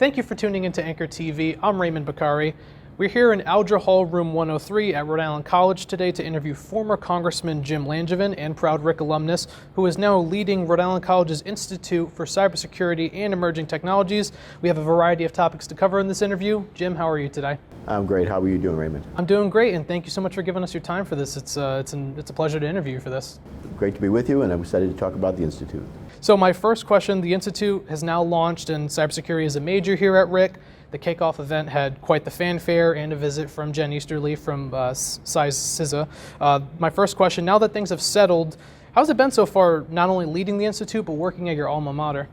Thank you for tuning into Anchor TV. I'm Raymond Baccari. We're here in Alger Hall, room 103 at Rhode Island College today to interview former Congressman Jim Langevin and proud Rick alumnus, who is now leading Rhode Island College's Institute for Cybersecurity and Emerging Technologies. We have a variety of topics to cover in this interview. Jim, how are you today? I'm great. How are you doing, Raymond? I'm doing great, and thank you so much for giving us your time for this. It's a pleasure to interview you for this. Great to be with you, and I'm excited to talk about the Institute. So my first question, the Institute has now launched, and cybersecurity is a major here at RIC. The kickoff event had quite the fanfare and a visit from Jen Easterly from CISA. My first question, now that things have settled, how's it been so far, not only leading the Institute, but working at your alma mater?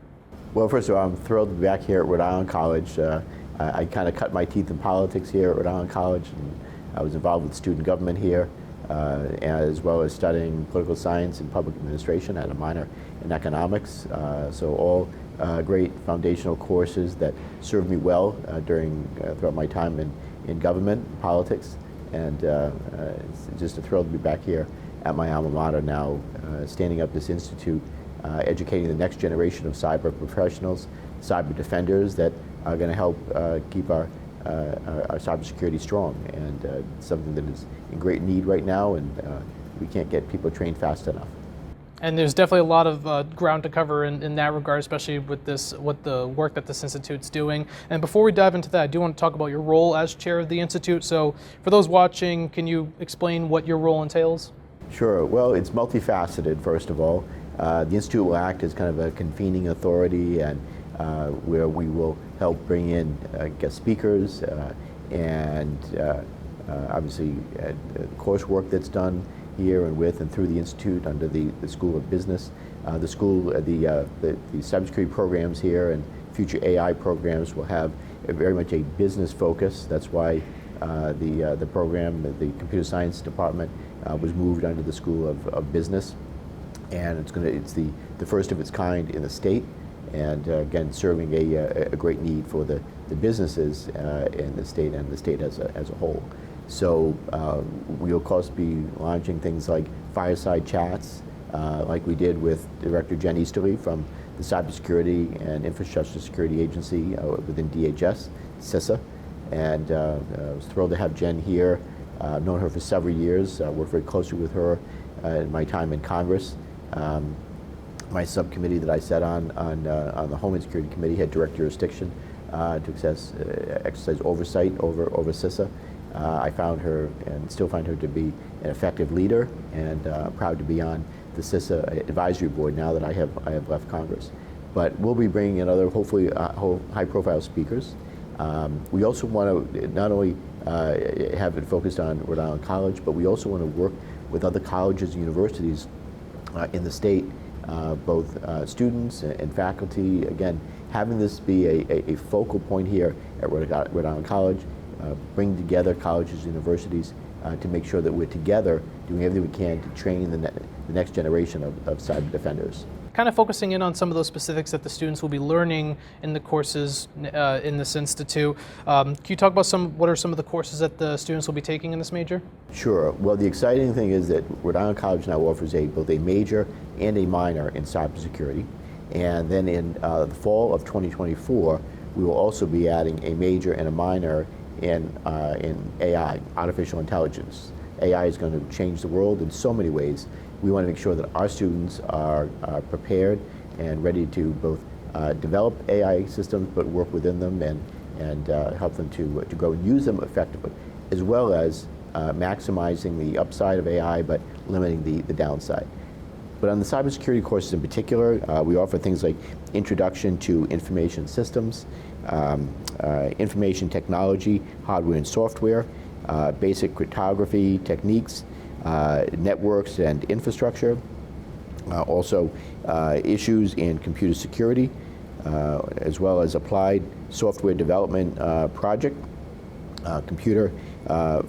Well, first of all, I'm thrilled to be back here at Rhode Island College. I kind of cut my teeth in politics here at Rhode Island College, and I was involved with student government here, as well as studying political science and public administration. I had a minor in economics, so all great foundational courses that served me well throughout my time in government, politics, and it's just a thrill to be back here at my alma mater now, standing up this institute, educating the next generation of cyber professionals, cyber defenders that are going to help keep our cybersecurity strong, and something that is in great need right now, and we can't get people trained fast enough. And there's definitely a lot of ground to cover in that regard, especially with the work that this Institute's doing. And before we dive into that, I do want to talk about your role as chair of the Institute. So for those watching, can you explain what your role entails? Sure. Well, it's multifaceted, first of all. The Institute will act as kind of a convening authority, and where we will help bring in guest speakers and obviously coursework that's done here and with and through the Institute under the School of Business. The cybersecurity programs here and future AI programs will have very much a business focus. That's why the program, the computer science department, was moved under the School of Business, and it's the first of its kind in the state, and again serving a great need for the businesses in the state and the state as a whole. So we'll of course be launching things like fireside chats, like we did with Director Jen Easterly from the Cybersecurity and Infrastructure Security Agency within DHS, CISA, and I was thrilled to have Jen here. I've known her for several years, worked very closely with her in my time in Congress. My subcommittee that I sat on the Homeland Security Committee had direct jurisdiction to exercise oversight over CISA. I found her and still find her to be an effective leader, and proud to be on the CISA advisory board now that I have left Congress. But we'll be bringing in other, hopefully, high-profile speakers. We also want to not only have it focused on Rhode Island College, but we also want to work with other colleges and universities in the state, both students and faculty. Again, having this be a focal point here at Rhode Island College, bring together colleges and universities to make sure that we're together doing everything we can to train the next generation of cyber defenders. Kind of focusing in on some of those specifics that the students will be learning in the courses in this institute. Can you talk about what are some of the courses that the students will be taking in this major? Sure. Well, the exciting thing is that Rhode Island College now offers both a major and a minor in cybersecurity. And then in the fall of 2024, we will also be adding a major and a minor in AI, artificial intelligence. AI is going to change the world in so many ways. We want to make sure that our students are prepared and ready to both develop AI systems, but work within them and help them to grow and use them effectively, as well as maximizing the upside of AI, but limiting the downside. But on the cybersecurity courses in particular, we offer things like Introduction to Information Systems, Information Technology, Hardware and Software, Basic Cryptography Techniques, Networks and Infrastructure, also issues in computer security, as well as Applied Software Development Project, Computer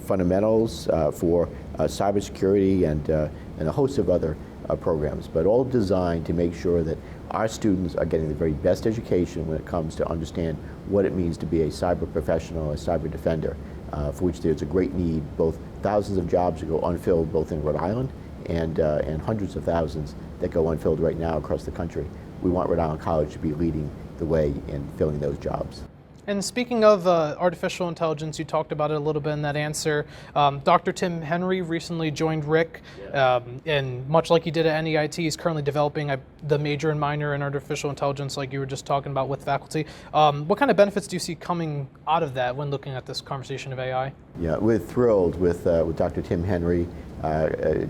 Fundamentals for Cybersecurity, and a host of other programs, but all designed to make sure that our students are getting the very best education when it comes to understand what it means to be a cyber professional, a cyber defender, for which there's a great need, both thousands of jobs that go unfilled both in Rhode Island and hundreds of thousands that go unfilled right now across the country. We want Rhode Island College to be leading the way in filling those jobs. And speaking of artificial intelligence, you talked about it a little bit in that answer. Dr. Tim Henry recently joined RIC, and much like he did at NEIT, he's currently developing the major and minor in artificial intelligence, like you were just talking about with faculty. What kind of benefits do you see coming out of that when looking at this conversation of AI? Yeah, we're thrilled with Dr. Tim Henry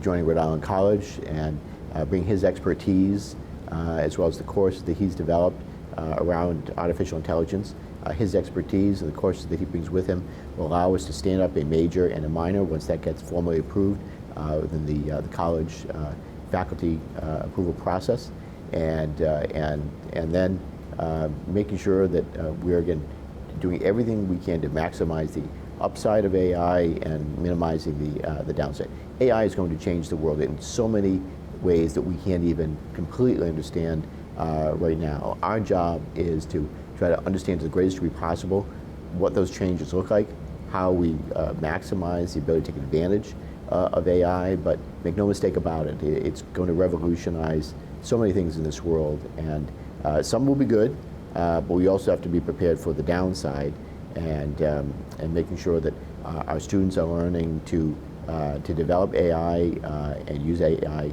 joining Rhode Island College and bring his expertise as well as the course that he's developed around artificial intelligence. His expertise and the courses that he brings with him will allow us to stand up a major and a minor once that gets formally approved within the college faculty approval process, and then making sure that we're again doing everything we can to maximize the upside of AI and minimizing the downside. AI is going to change the world in so many ways that we can't even completely understand right now. Our job is to try to understand to the greatest degree possible what those changes look like, how we maximize the ability to take advantage of AI, but make no mistake about it, it's going to revolutionize so many things in this world, and some will be good, but we also have to be prepared for the downside, and making sure that our students are learning to develop AI and use AI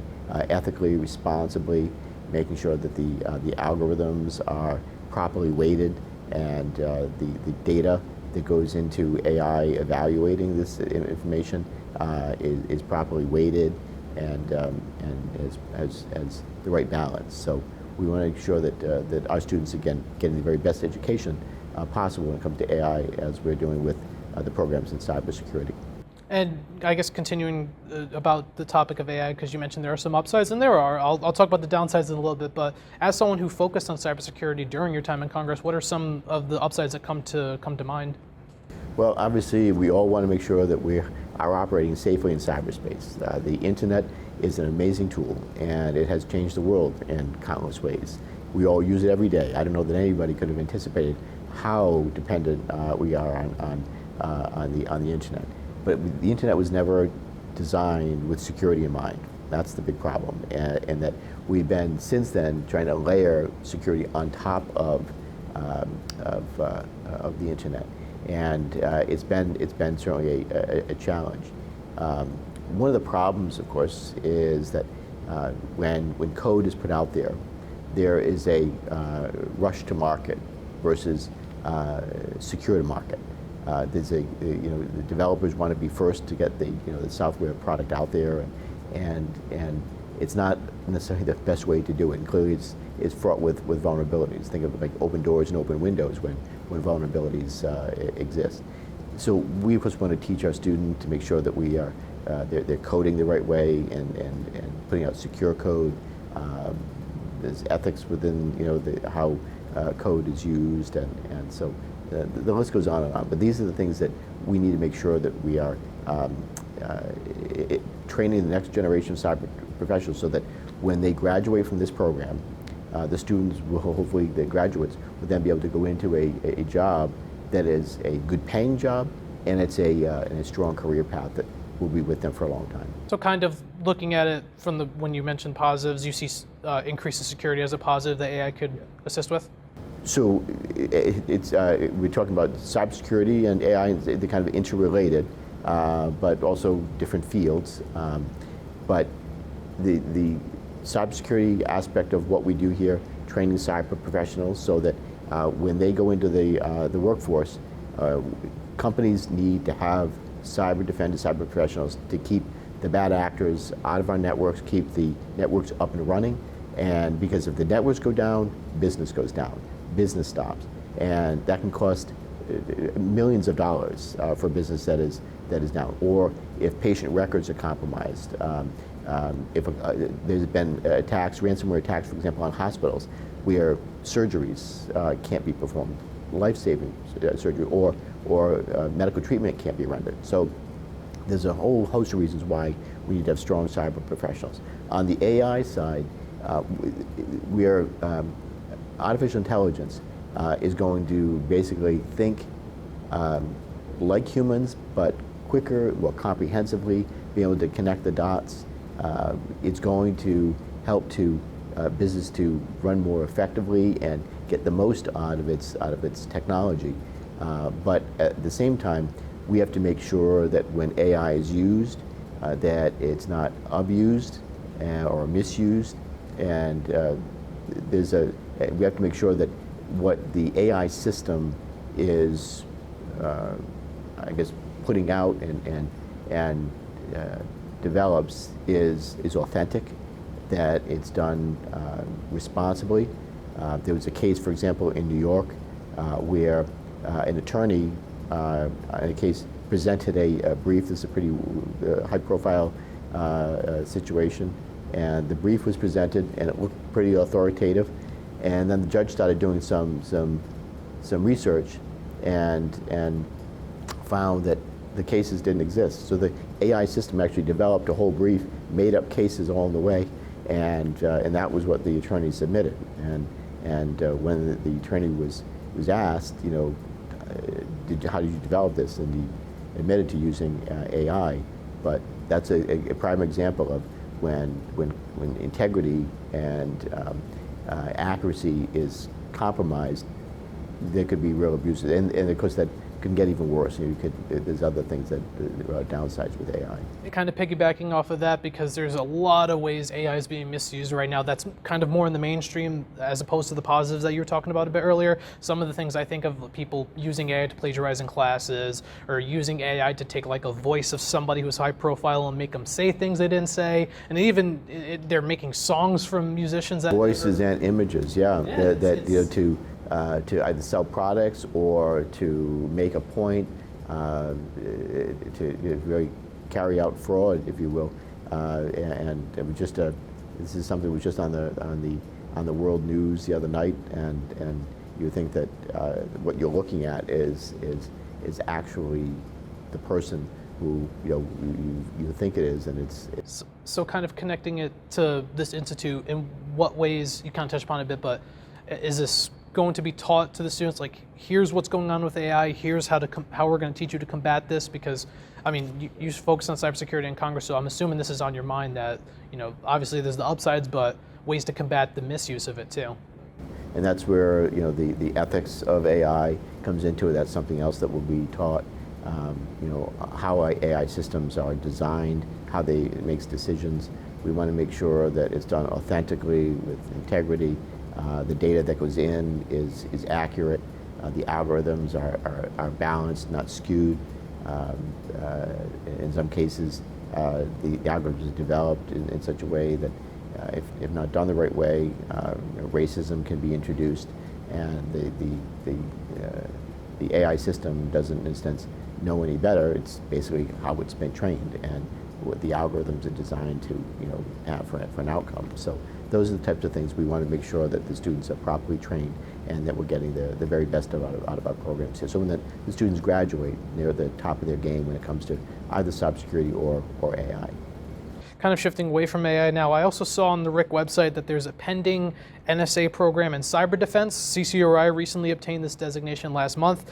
ethically, responsibly, making sure that the algorithms are properly weighted, and the data that goes into AI evaluating this information is properly weighted and has the right balance. So we want to make sure that our students, again, getting the very best education possible when it comes to AI, as we're doing with the programs in cybersecurity. And I guess continuing about the topic of AI, because you mentioned there are some upsides, and there are. I'll talk about the downsides in a little bit, but as someone who focused on cybersecurity during your time in Congress, what are some of the upsides that come to mind? Well, obviously, we all want to make sure that we are operating safely in cyberspace. The internet is an amazing tool, and it has changed the world in countless ways. We all use it every day. I don't know that anybody could have anticipated how dependent we are on the internet. But the internet was never designed with security in mind. That's the big problem, and that we've been since then trying to layer security on top of the internet, and it's been certainly a challenge. One of the problems, of course, is that when code is put out there, there is a rush to market versus secure to market. There's the developers want to be first to get the software product out there, and it's not necessarily the best way to do it. And clearly, it's fraught with vulnerabilities. Think of like open doors and open windows when vulnerabilities exist. So we of course want to teach our students to make sure that we are they're coding the right way and putting out secure code. There's ethics within how code is used, and so. The list goes on and on, but these are the things that we need to make sure that we are training the next generation of cyber professionals, so that when they graduate from this program, the students will hopefully, the graduates, will then be able to go into a job that is a good paying job, and it's a strong career path that will be with them for a long time. So kind of looking at it from when you mentioned positives, you see increase in security as a positive that AI could assist with? So we're talking about cybersecurity and AI, they're kind of interrelated, but also different fields. But the cybersecurity aspect of what we do here, training cyber professionals so that when they go into the workforce, companies need to have cyber defenders, cyber professionals to keep the bad actors out of our networks, keep the networks up and running. And because if the networks go down, business goes down. Business stops, and that can cost millions of dollars for a business that is down. Or if patient records are compromised, if there's been attacks, ransomware attacks, for example, on hospitals, where surgeries can't be performed, life-saving surgery, or medical treatment can't be rendered. So there's a whole host of reasons why we need to have strong cyber professionals. On the AI side, we are artificial intelligence is going to basically think like humans, but quicker, more comprehensively, be able to connect the dots. It's going to help business to run more effectively and get the most out of its technology. But at the same time, we have to make sure that when AI is used, that it's not abused or misused, and we have to make sure that what the AI system is, I guess, putting out and develops is authentic, that it's done responsibly. There was a case, for example, in New York, where an attorney in a case presented a brief. This is a pretty high-profile situation, and the brief was presented, and it looked pretty authoritative. And then the judge started doing some research, and found that the cases didn't exist. So the AI system actually developed a whole brief, made up cases along the way, and that was what the attorney submitted. And when the attorney was asked, you know, how did you develop this? And he admitted to using AI. But that's a prime example of when integrity and accuracy is compromised, there could be real abuses. And of course, that can get even worse. There's other things that are downsides with AI. Kind of piggybacking off of that, because there's a lot of ways AI is being misused right now. That's kind of more in the mainstream as opposed to the positives that you were talking about a bit earlier. Some of the things I think of, people using AI to plagiarize in classes, or using AI to take like a voice of somebody who's high profile and make them say things they didn't say. And even they're making songs from musicians. Voices and images, to either sell products or to make a point, to really carry out fraud, if you will. And it was just this is something that was just on the world news the other night, and you think that what you're looking at is actually the person who you think it is, and it's so kind of connecting it to this institute. In what ways, you kind of touched upon it a bit, but is this going to be taught to the students, like, here's what's going on with AI, here's how we're going to teach you to combat this? Because I mean, you focus on cybersecurity in Congress, so I'm assuming this is on your mind, that obviously there's the upsides, but ways to combat the misuse of it too. And that's where the ethics of AI comes into it. That's something else that will be taught. How AI systems are designed, how they makes decisions. We want to make sure that it's done authentically with integrity. The data that goes in is accurate. The algorithms are balanced, not skewed. In some cases, the algorithms are developed in such a way that if not done the right way, racism can be introduced, and the AI system doesn't, in a sense, know any better. It's basically how it's been trained and what the algorithms are designed to have for an outcome. So those are the types of things we want to make sure that the students are properly trained, and that we're getting the very best out of our programs here. So when the students graduate, they're at the top of their game when it comes to either cybersecurity or AI. Kind of shifting away from AI now, I also saw on the RIC website that there's a pending NSA program in cyber defense. CCRI recently obtained this designation last month.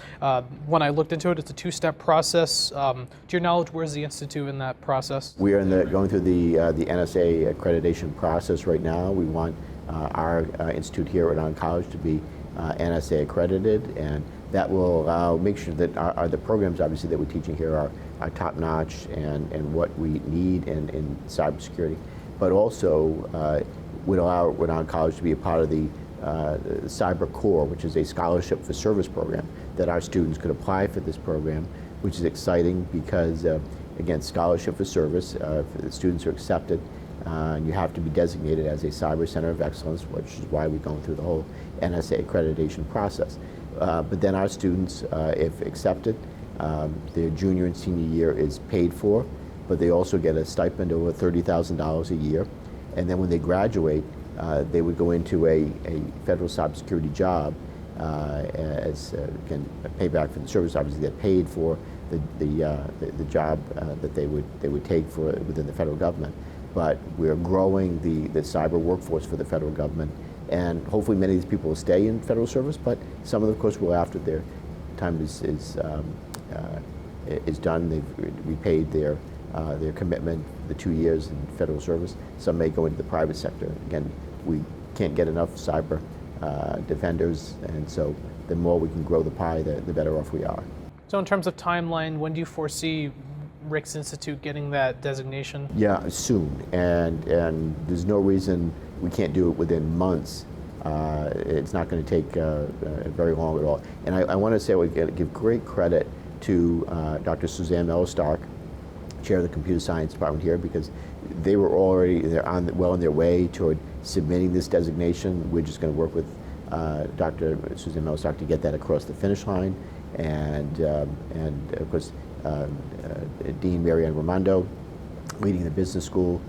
When I looked into it, it's a two-step process. To your knowledge, where's the institute in that process? We are going through the NSA accreditation process right now. We want our institute here at Rhode Island College to be NSA accredited, and that will make sure that the programs, obviously, that we're teaching here are top-notch and what we need in cybersecurity, but also would allow Rhode Island College to be a part of the Cyber Corps, which is a scholarship for service program that our students could apply for this program, which is exciting because, again, scholarship for service, the students are accepted, and you have to be designated as a Cyber Center of Excellence, which is why we're going through the whole NSA accreditation process. But then our students, if accepted, their junior and senior year is paid for, but they also get a stipend of over $30,000 a year. And then when they graduate, they would go into a federal cybersecurity job as again, a payback for the service. Obviously, they're paid for the job that they would take within the federal government. But we're growing the cyber workforce for the federal government, and hopefully many of these people will stay in federal service. But some of them, of course, will, after their time is done. They've repaid their commitment, the 2 years in federal service. Some may go into the private sector. Again, we can't get enough cyber defenders, and so the more we can grow the pie, the better off we are. So in terms of timeline, when do you foresee Rick's Institute getting that designation? Yeah, soon, and there's no reason we can't do it within months. It's not going to take very long at all. And I want to say we give great credit to Dr. Suzanne Mello-Stark, chair of the computer science department here, because they were already well on their way toward submitting this designation. We're just going to work with Dr. Suzanne Mello-Stark to get that across the finish line, and of course Dean Marianne Raimondo, leading the business school,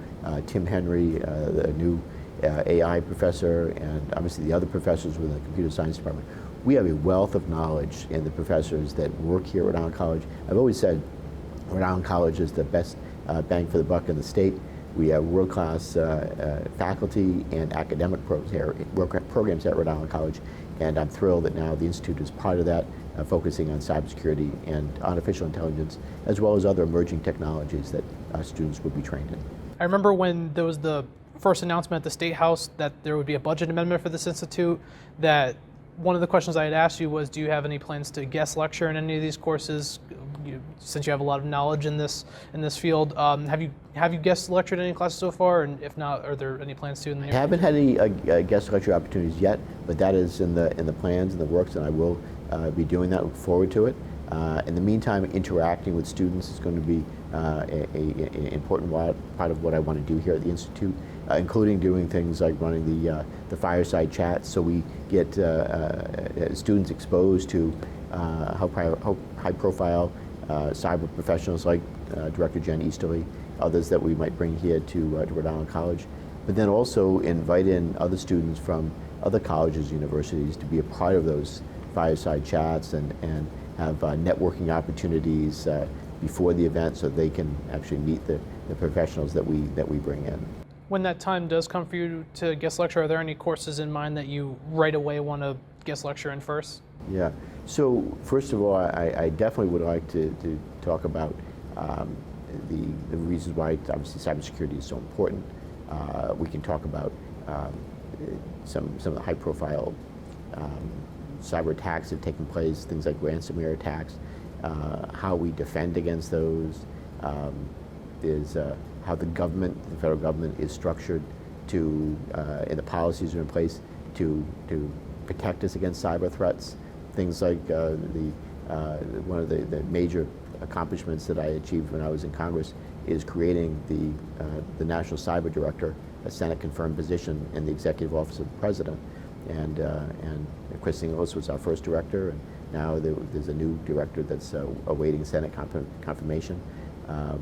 Tim Henry, the new AI professor, and obviously the other professors within the computer science department. We have a wealth of knowledge in the professors that work here at Rhode Island College. I've always said Rhode Island College is the best bang for the buck in the state. We have world-class faculty and academic programs here at Rhode Island College, and I'm thrilled that now the Institute is part of that, focusing on cybersecurity and artificial intelligence, as well as other emerging technologies that students will be trained in. I remember when there was the first announcement at the State House that there would be a budget amendment for this institute, that one of the questions I had asked you was, do you have any plans to guest lecture in any of these courses? Since you have a lot of knowledge in this field, have you guest lectured in any classes so far? And if not, are there any plans to in the near future? I haven't had any guest lecture opportunities yet, but that is in the plans and the works, and I will be doing that. Look forward to it. In the meantime, interacting with students is going to be an important part of what I want to do here at the Institute, including doing things like running the fireside chats, so we get students exposed to high-profile cyber professionals like Director Jen Easterly, others that we might bring here to Rhode Island College, but then also invite in other students from other colleges, universities, to be a part of those fireside chats and have networking opportunities before the event, so they can actually meet the professionals that we bring in. When that time does come for you to guest lecture, are there any courses in mind that you right away want to guest lecture in first? Yeah. So first of all, I definitely would like to talk about the reasons why obviously cybersecurity is so important. We can talk about some of the high-profile cyber attacks that have taken place, things like ransomware attacks, how we defend against those, is how the federal government is structured to, and the policies are in place to protect us against cyber threats. Things like one of the major accomplishments that I achieved when I was in Congress is creating the National Cyber Director, a Senate-confirmed position in the Executive Office of the President. And Christine Lewis was our first director, and now there's a new director that's awaiting Senate confirmation.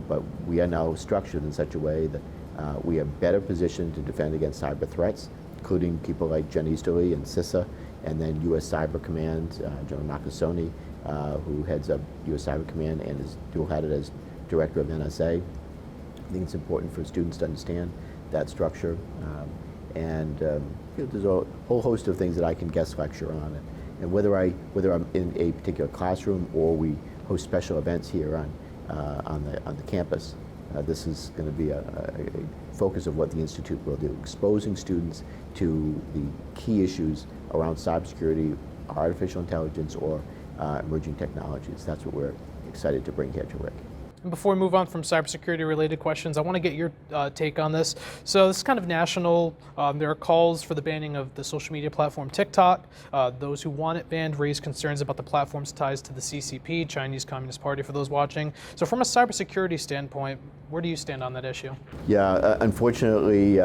But we are now structured in such a way that we are better positioned to defend against cyber threats, including people like Jen Easterly and CISA, and then U.S. Cyber Command, General Nakasone, who heads up U.S. Cyber Command and is dual-headed as director of NSA. I think it's important for students to understand that structure. There's a whole host of things that I can guest lecture on, and whether I'm in a particular classroom or we host special events here on the campus, this is going to be a focus of what the Institute will do, exposing students to the key issues around cybersecurity, artificial intelligence, or emerging technologies. That's what we're excited to bring here to Rick. And before we move on from cybersecurity related questions, I want to get your take on this. So this is kind of national. There are calls for the banning of the social media platform TikTok. Those who want it banned raise concerns about the platform's ties to the CCP, Chinese Communist Party, for those watching. So from a cybersecurity standpoint, where do you stand on that issue? Yeah, unfortunately,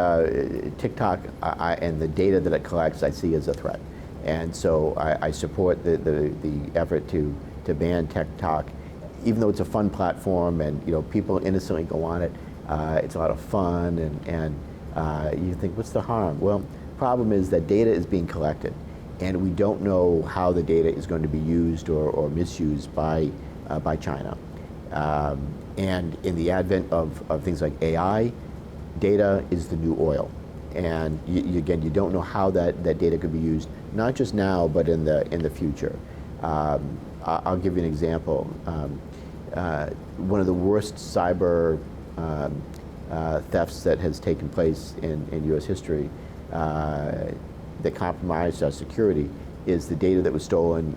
TikTok and the data that it collects I see as a threat. And so I support the effort to ban TikTok. Even though it's a fun platform and people innocently go on it, it's a lot of fun, and you think, what's the harm? Well, the problem is that data is being collected, and we don't know how the data is going to be used or misused by China. And in the advent of things like AI, data is the new oil, and again, you don't know how that data could be used, not just now, but in the future. I'll give you an example. One of the worst cyber thefts that has taken place in U.S. history, that compromised our security is the data that was stolen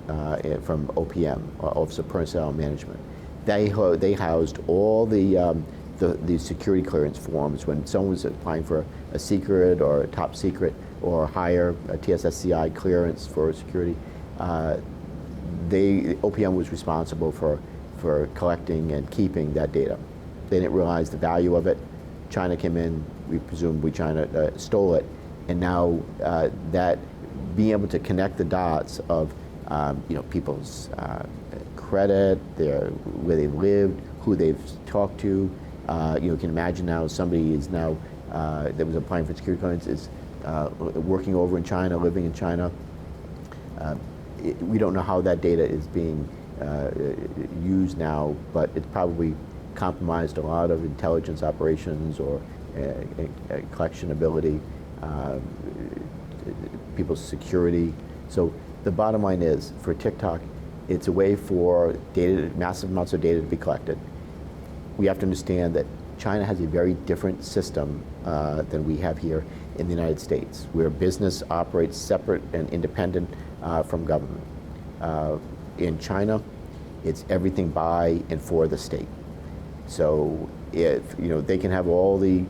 from OPM, Office of Personnel Management. They housed all the security clearance forms when someone was applying for a secret or a top secret or higher a TSSCI clearance for security. OPM was responsible for collecting and keeping that data. They didn't realize the value of it. China came in, we presumably China stole it, and now that being able to connect the dots of people's credit, where they've lived, who they've talked to. You can imagine now somebody is now that was applying for security clearance is working over in China, living in China. We don't know how that data is being used now, but it's probably compromised a lot of intelligence operations or collection ability, people's security. So the bottom line is, for TikTok, it's a way for massive amounts of data to be collected. We have to understand that China has a very different system than we have here in the United States, where business operates separate and independent from government. In China, it's everything by and for the state. So if they can have all the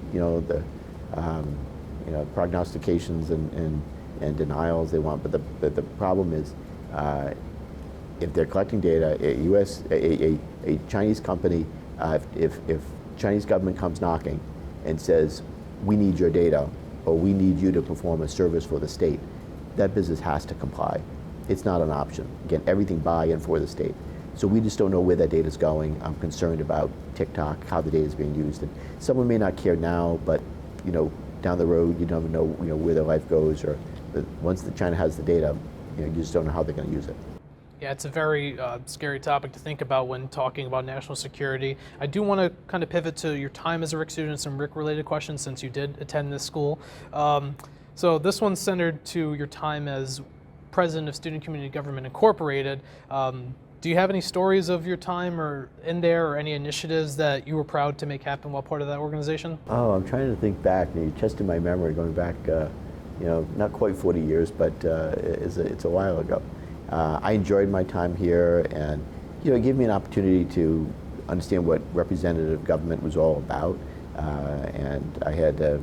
prognostications and denials they want, but the problem is if they're collecting data, a Chinese company, if Chinese government comes knocking and says, we need your data, or we need you to perform a service for the state, that business has to comply. It's not an option. Again, everything by and for the state. So we just don't know where that data is going. I'm concerned about TikTok, how the data is being used. And someone may not care now, but down the road, you never know where their life goes. Or once China has the data, you just don't know how they're going to use it. Yeah, it's a very scary topic to think about when talking about national security. I do want to kind of pivot to your time as a RIC student, some RIC-related questions since you did attend this school. So this one's centered to your time as president of Student Community Government Incorporated. Do you have any stories of your time in there or any initiatives that you were proud to make happen while part of that organization? Oh, I'm trying to think back. You tested my memory going back, not quite 40 years, but it's a while ago. I enjoyed my time here, and it gave me an opportunity to understand what representative government was all about. And I had to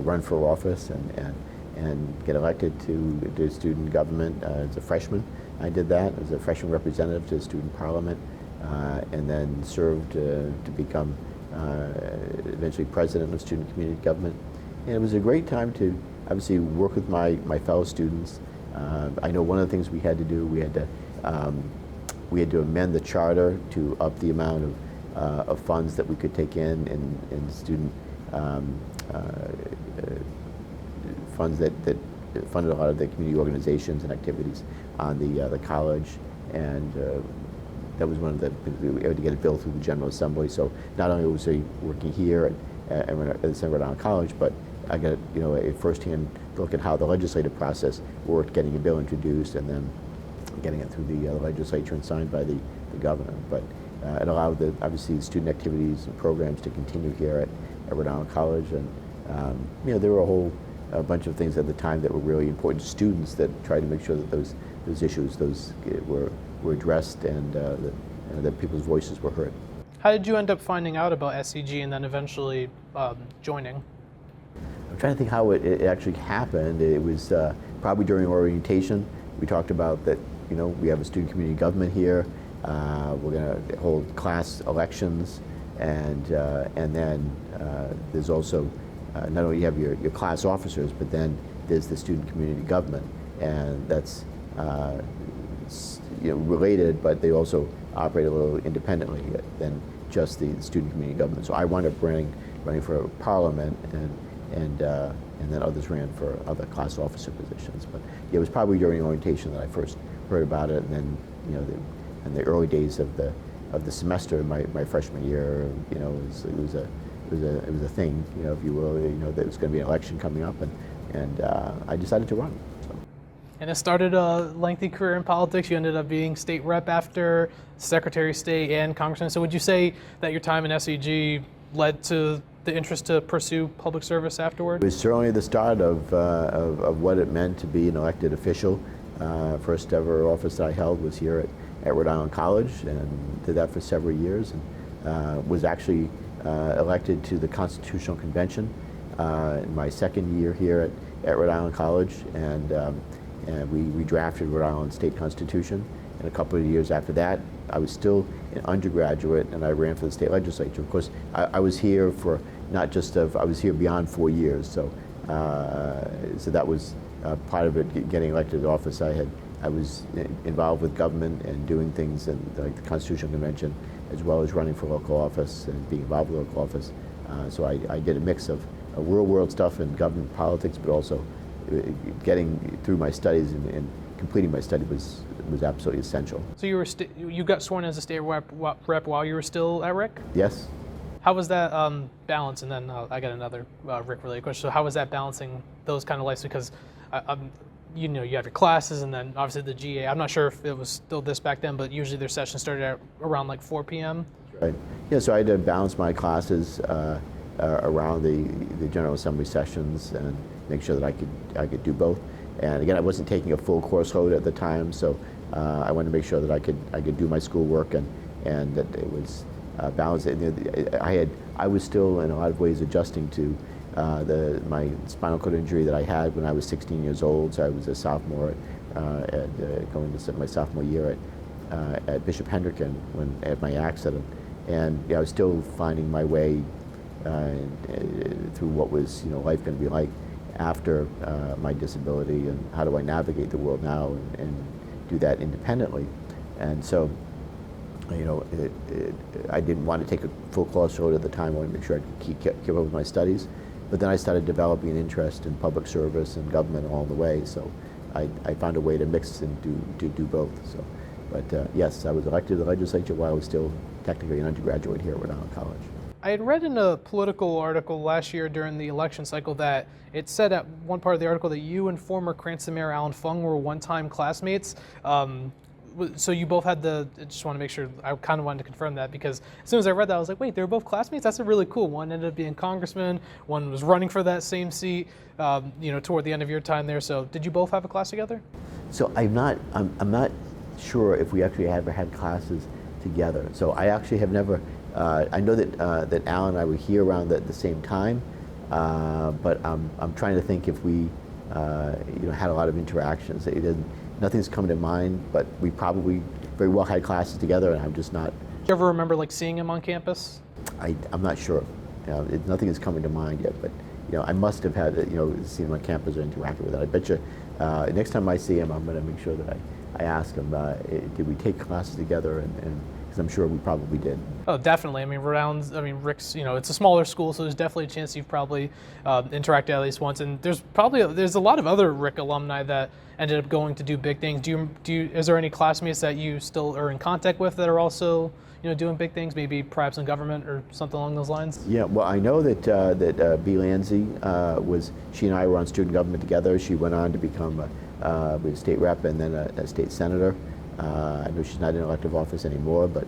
run for office and get elected to student government as a freshman. I did that as a freshman representative to the student parliament, and then served to become eventually president of student community government. And it was a great time to obviously work with my fellow students. I know one of the things we had to do, we had to amend the charter to up the amount of funds that we could take in student funds that funded a lot of the community organizations and activities on the college, and that was one of the things we had to get a bill through the General Assembly. So not only was I working here at the Rhode Island College, but I got a firsthand look at how the legislative process worked, getting a bill introduced and then getting it through the legislature and signed by the governor. But it allowed obviously student activities and programs to continue here at Rhode Island College, and there were a bunch of things at the time that were really important to students that tried to make sure that those issues were addressed and that people's voices were heard. How did you end up finding out about SCG and then eventually joining? I'm trying to think how it actually happened. It was probably during orientation. We talked about that, we have a student community government here. We're going to hold class elections, and then there's also not only you have your class officers, but then there's the student community government, and that's related, but they also operate a little independently than just the student community government. So I wound up running for parliament, and then others ran for other class officer positions. But it was probably during orientation that I first heard about it, and then in the early days of the semester, my freshman year, it was a thing, if you will, that there was going to be an election coming up, and I decided to run. So. And it started a lengthy career in politics. You ended up being state rep after, Secretary of State and Congressman. So would you say that your time in SCG led to the interest to pursue public service afterward? It was certainly the start of what it meant to be an elected official. First ever office that I held was here at Rhode Island College, and did that for several years, and was actually elected to the Constitutional Convention in my second year here at Rhode Island College, and we drafted Rhode Island State Constitution. And a couple of years after that, I was still an undergraduate, and I ran for the state legislature. Of course, I was here for not just I was here beyond 4 years, so that was part of it. Getting elected to office, I was involved with government and doing things in like the Constitutional Convention, as well as running for local office and being involved with local office. So I did a mix of real world stuff and government politics, but also getting through my studies and completing my study was absolutely essential. So you got sworn as a state rep while you were still at Rick? Yes. How was that balance? And then I got another Rick-related question. So how was that balancing those kind of lives? Because you know, you have your classes, and then obviously the GA. I'm not sure if it was still this back then, but usually their session started at around like 4 p.m. Right. Yeah. So I had to balance my classes around the General Assembly sessions and make sure that I could do both. And again, I wasn't taking a full course load at the time, so I wanted to make sure that I could do my schoolwork and that it was balanced. I was still in a lot of ways adjusting to my spinal cord injury that I had when I was 16 years old. So I was a sophomore going to my sophomore year at Bishop Hendricken when I had my accident, and I was still finding my way through what was life going to be like after my disability, and how do I navigate the world now and do that independently. And so, I didn't want to take a full course load at the time. I wanted to make sure I could keep up with my studies. But then I started developing an interest in public service and government along the way. So I found a way to mix and do both. So, but yes, I was elected to the legislature while I was still technically an undergraduate here at Rhode Island College. I had read in a political article last year during the election cycle that it said at one part of the article that you and former Cranston Mayor Alan Fung were one-time classmates. So you both had I just want to make sure, I kind of wanted to confirm that, because as soon as I read that, I was like, wait, they were both classmates? That's really cool. One ended up being congressman, one was running for that same seat, toward the end of your time there. So did you both have a class together? So I'm not sure if we actually ever had classes together. So I actually have never, I know that Alan and I were here around the same time, but I'm trying to think if we had a lot of interactions. Nothing's coming to mind, but we probably very well had classes together, and I'm just not. Do you ever remember like seeing him on campus? I'm not sure. Nothing is coming to mind yet, but I must have had seen him on campus or interacted with it. I bet you next time I see him, I'm going to make sure that I ask him, did we take classes together, and because I'm sure we probably did. Oh, definitely. I mean, Rhode Island's, Rick's, it's a smaller school, so there's definitely a chance you've probably interacted at least once. And there's a lot of other Rick alumni that ended up going to do big things. Is there any classmates that you still are in contact with that are also, doing big things, maybe perhaps in government or something along those lines? Yeah, well, I know that Bea Landsey she and I were on student government together. She went on to become a state rep and then a state senator. I know she's not in elective office anymore, but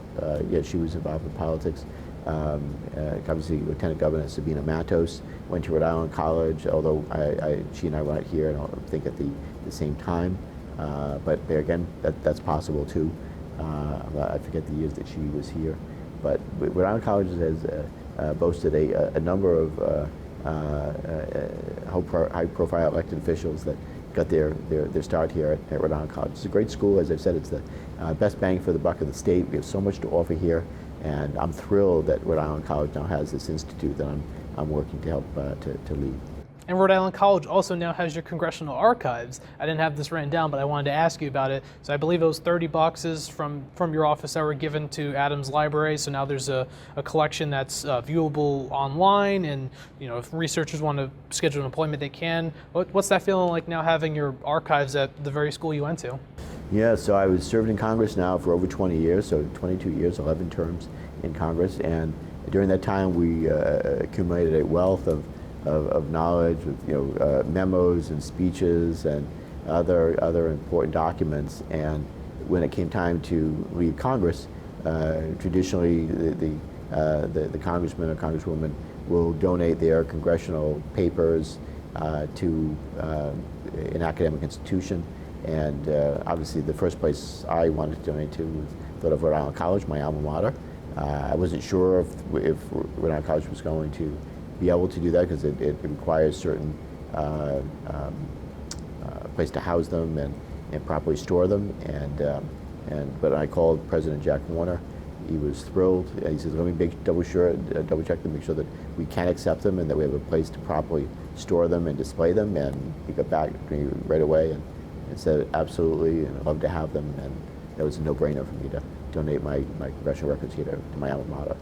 yeah, she was involved in politics. Obviously, Lieutenant Governor Sabina Matos went to Rhode Island College, although she and I were not here, and I think at the same time. But there again, that's possible too. I forget the years that she was here. But Rhode Island College has boasted a number of high-profile elected officials that got their start here at Rhode Island College. It's a great school. As I've said, it's the best bang for the buck of the state. We have so much to offer here, and I'm thrilled that Rhode Island College now has this institute that I'm working to help to lead. And Rhode Island College also now has your congressional archives. I didn't have this written down, but I wanted to ask you about it. So I believe it was 30 boxes from your office that were given to Adams Library. So now there's a collection that's viewable online, and if researchers want to schedule an appointment, they can. What's that feeling like now, having your archives at the very school you went to? Yeah, so I was serving in Congress now for over 20 years, so 22 years, 11 terms in Congress, and during that time we accumulated a wealth of knowledge, with memos and speeches and other important documents. And when it came time to leave Congress, traditionally the congressman or congresswoman will donate their congressional papers to an academic institution. And obviously the first place I wanted to donate to was thought of Rhode Island College, my alma mater. I wasn't sure if Rhode Island College was going to be able to do that because it requires certain place to house them and properly store them. But I called President Jack Warner. He was thrilled. He says, let me double check to make sure that we can accept them and that we have a place to properly store them and display them. And he got back to me right away and said, absolutely, and I'd love to have them. And that was a no-brainer for me to donate my congressional records here to my alma mater.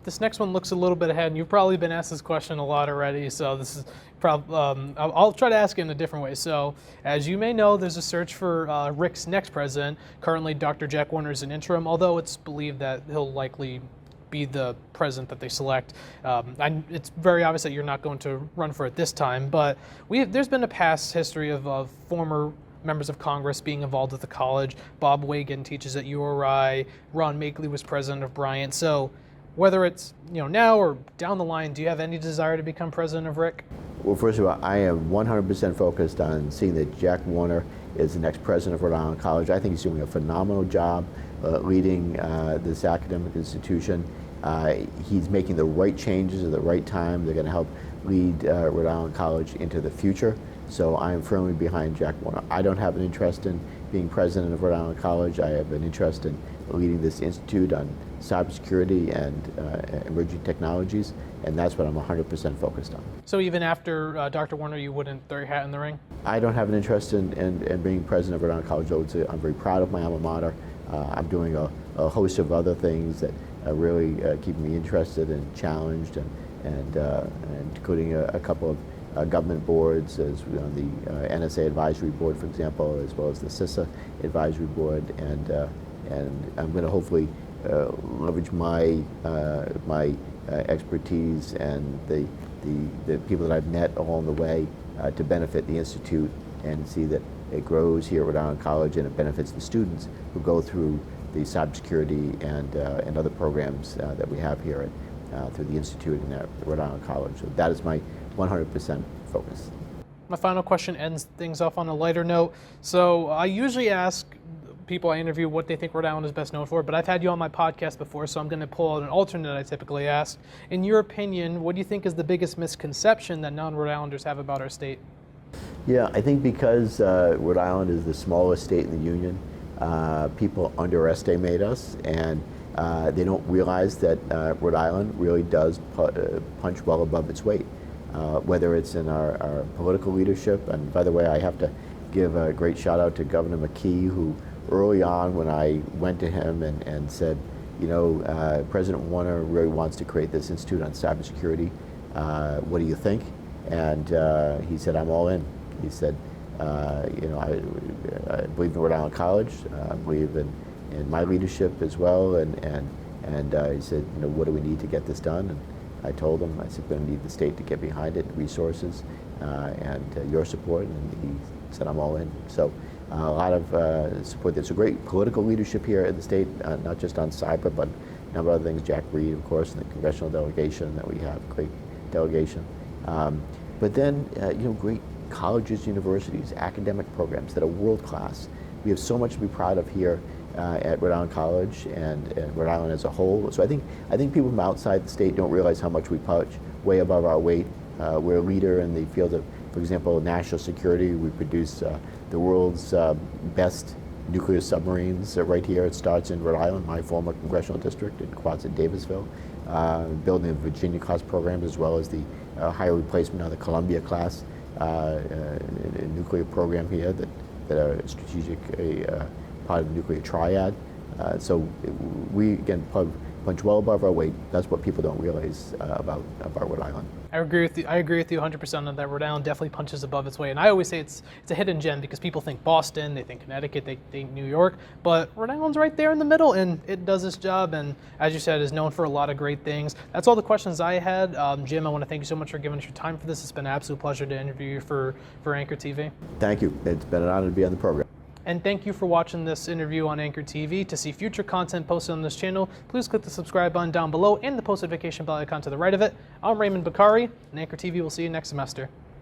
This next one looks a little bit ahead, and you've probably been asked this question a lot already, so this is I'll try to ask it in a different way. So, as you may know, there's a search for Rick's next president. Currently, Dr. Jack Warner is an interim, although it's believed that he'll likely be the president that they select. It's very obvious that you're not going to run for it this time, but there's been a past history of former members of Congress being involved with the college. Bob Wagan teaches at URI. Ron Makeley was president of Bryant. So, whether it's now or down the line, do you have any desire to become president of Rick? Well, first of all, I am 100% focused on seeing that Jack Warner is the next president of Rhode Island College. I think he's doing a phenomenal job leading this academic institution. He's making the right changes at the right time. They're going to help lead Rhode Island College into the future. So I am firmly behind Jack Warner. I don't have an interest in being president of Rhode Island College. I have an interest in leading this institute on cybersecurity and emerging technologies, and that's what I'm 100% focused on. So even after Dr. Warner, you wouldn't throw your hat in the ring? I don't have an interest in being president of Rhode Island College. I'm very proud of my alma mater. I'm doing a host of other things that really keep me interested and challenged, and including a couple of government boards, as on the NSA Advisory Board, for example, as well as the CISA Advisory Board, and I'm going to hopefully leverage my expertise and the people that I've met along the way to benefit the Institute and see that it grows here at Rhode Island College and it benefits the students who go through the cybersecurity and other programs that we have here through the Institute and at Rhode Island College. So that is my 100% focus. My final question ends things off on a lighter note. So I usually ask people I interview what they think Rhode Island is best known for, but I've had you on my podcast before, so I'm going to pull out an alternate I typically ask. In your opinion, what do you think is the biggest misconception that non-Rhode Islanders have about our state? Yeah, I think because Rhode Island is the smallest state in the Union, people underestimate us, and they don't realize that Rhode Island really does punch well above its weight, whether it's in our political leadership. And by the way, I have to give a great shout out to Governor McKee, who early on when I went to him and said, President Warner really wants to create this Institute on Cybersecurity. What do you think? And he said, I'm all in. He said, I believe in Rhode Island College. I believe in my leadership as well. And he said, what do we need to get this done? And I told him, I said, we're going to need the state to get behind it, resources, and your support. And he said, I'm all in. So a lot of support. There's a great political leadership here in the state, not just on cyber, but a number of other things. Jack Reed, of course, and the congressional delegation that we have, great delegation. But then, great colleges, universities, academic programs that are world class. We have so much to be proud of here at Rhode Island College and Rhode Island as a whole. So I think people from outside the state don't realize how much we punch way above our weight. We're a leader in the field of, for example, national security. We produce the world's best nuclear submarines right here. It starts in Rhode Island, my former congressional district, in Quonset, Davisville, building the Virginia-class programs as well as the higher replacement on the Columbia-class nuclear program here that are a strategic part of the nuclear triad. So we, again, punch well above our weight. That's what people don't realize about Rhode Island. I agree with you 100% on that. Rhode Island definitely punches above its weight. And I always say it's a hidden gem because people think Boston, they think Connecticut, they think New York, but Rhode Island's right there in the middle, and it does its job, and as you said, is known for a lot of great things. That's all the questions I had. Jim, I want to thank you so much for giving us your time for this. It's been an absolute pleasure to interview you for Anchor TV. Thank you. It's been an honor to be on the program. And thank you for watching this interview on Anchor TV. To see future content posted on this channel, please click the subscribe button down below and the post notification bell icon to the right of it. I'm Raymond Baccari, and Anchor TV will see you next semester.